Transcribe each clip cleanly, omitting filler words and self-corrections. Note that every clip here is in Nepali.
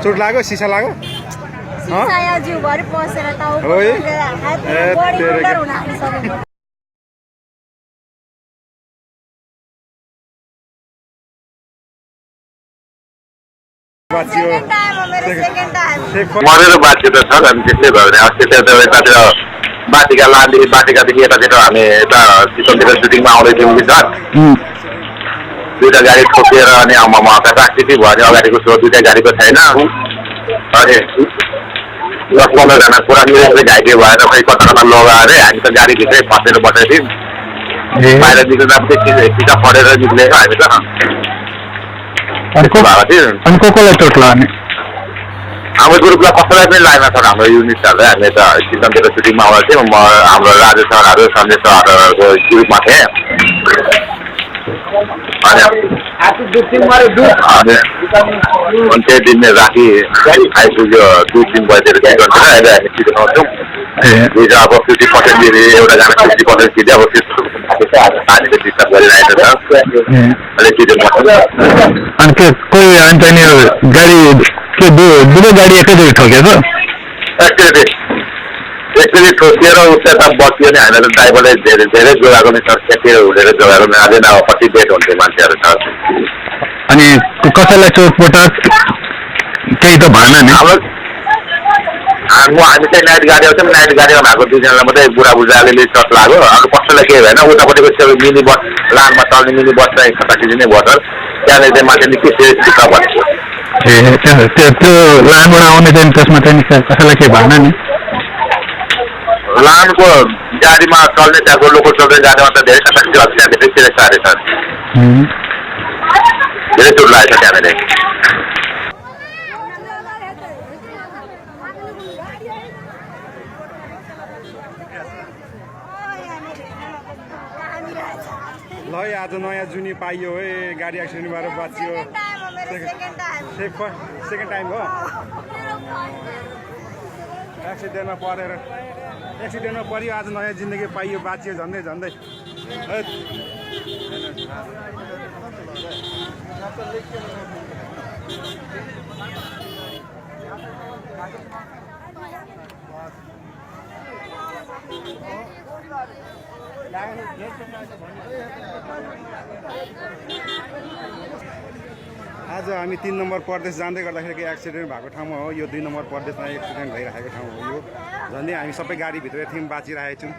चोट लाग्यो सिसा लाग्यो जिउभरि पसेर टाउको मरेर बाँच्यो त सर हामी त्यस्तै भयो भने अस्ति यतातिर बाटिकादेखि यतातिर हामी यता चितवनतिर सुटिङमा आउँदै थियौँ कि सर दुईवटा गाडी ठोकिएर अनि ट्राफिकै भयो भने अगाडिको सो दुईवटा गाडीको छैन अनि 10-15जना पुरा मिलेर घाइते भएर खै कता लगा अरे हामी त गाडीभित्रै फसेर बसेको थियौँ बाहिर निस्किँदा सिधा पढेर निक्लेको हामी त कसलाई चोट लाग्ने हाम्रो ग्रुपलाई कसैलाई पनि लागेन सर हाम्रो युनिटहरूलाई हामी त चितवनतिर सुटिङमा आउँदा थियौँ म हाम्रो राजु सरहरू सन्देश सरहरूको ग्रुपमा थिएँ अनि त्यही दिन राति आइपुग्यो 2-3 बजेर के गर्छ अहिले हामी छिटो आउँछौँ दुईवटा अब 50% दिने एउटाजना 50% दिँदै अब त्यस्तो पानीले डिस्टर्ब गरिरहेको छ अहिले छिटो अनि के कोही अन्त नि गाडी के दुवै गाडी एकैचोटि ठोकेको एकचोटि ठोकिएर उता त बसियो नि हामीलाई त ड्राइभरले धेरै जोगाएको नि सर खेतेर हुँडेर जोगाएको नि अझै न पछि डेट हुन्थ्यो मान्छेहरू सर अनि कसैलाई चोटपटक केही त भएन नि हामी चाहिँ नाइट गाडी आउँछौँ नाइट गाडीमा भएको 2जनालाई मात्रै बुढाबुढा अलिअलि चोट लाग्यो अरू कसैलाई केही भएन उतापट्टिको त्यो मिनी बस लानमा चल्ने मिनी बस चाहिँ खटाखिची नै भयो सर त्यहाँनिर चाहिँ मान्छे निकै सेफ छ भनेको त्यो लानबाट आउने चाहिँ त्यसमा चाहिँ कसैलाई केही भएन नि लानको गाडीमा चल्ने त्यहाँको लोकल चल्ने गाडीमा त धेरै कताकति हल्छ त्यहाँदेखि धेरै साह्रै सर धेरै चोट लागेको छ त्यहाँनिर ल आज नयाँ जुनी पाइयो है गाडी एक्सिडेन्ट भएर बाँचियो सेकेन्ड टाइम हो एक्सिडेन्टमा पऱ्यो आज नयाँ जिन्दगी पाइयो बाँचियो झन्डै झन्डै आज हामी 3 नम्बर प्रदेश जाँदै गर्दाखेरि एक्सिडेन्ट भएको ठाउँमा हो यो 2 नम्बर प्रदेशमा एक्सिडेन्ट भइरहेको ठाउँ हो यो झन्डै हामी सबै गाडीभित्र थियौँ बाँचिरहेको छौँ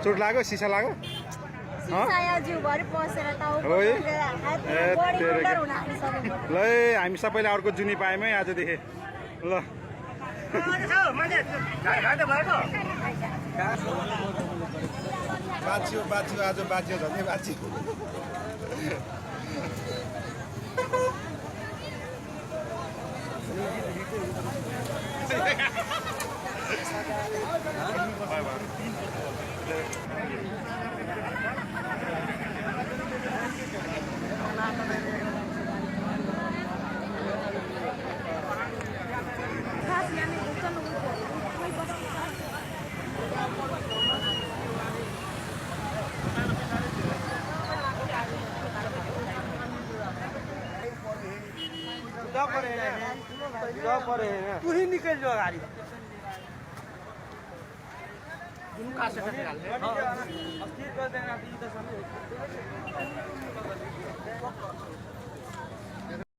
चोट लाग्यो सिसा लाग्यो जिउभरि पसेर टाउको ल हामी सबैले अर्को जुनी पायौँ है आजदेखि ल बाँच्यो आज बाँच्यो झन्डै बाँच्यो तू ही निकल जाओ गाड़ी अस्थिर कर देना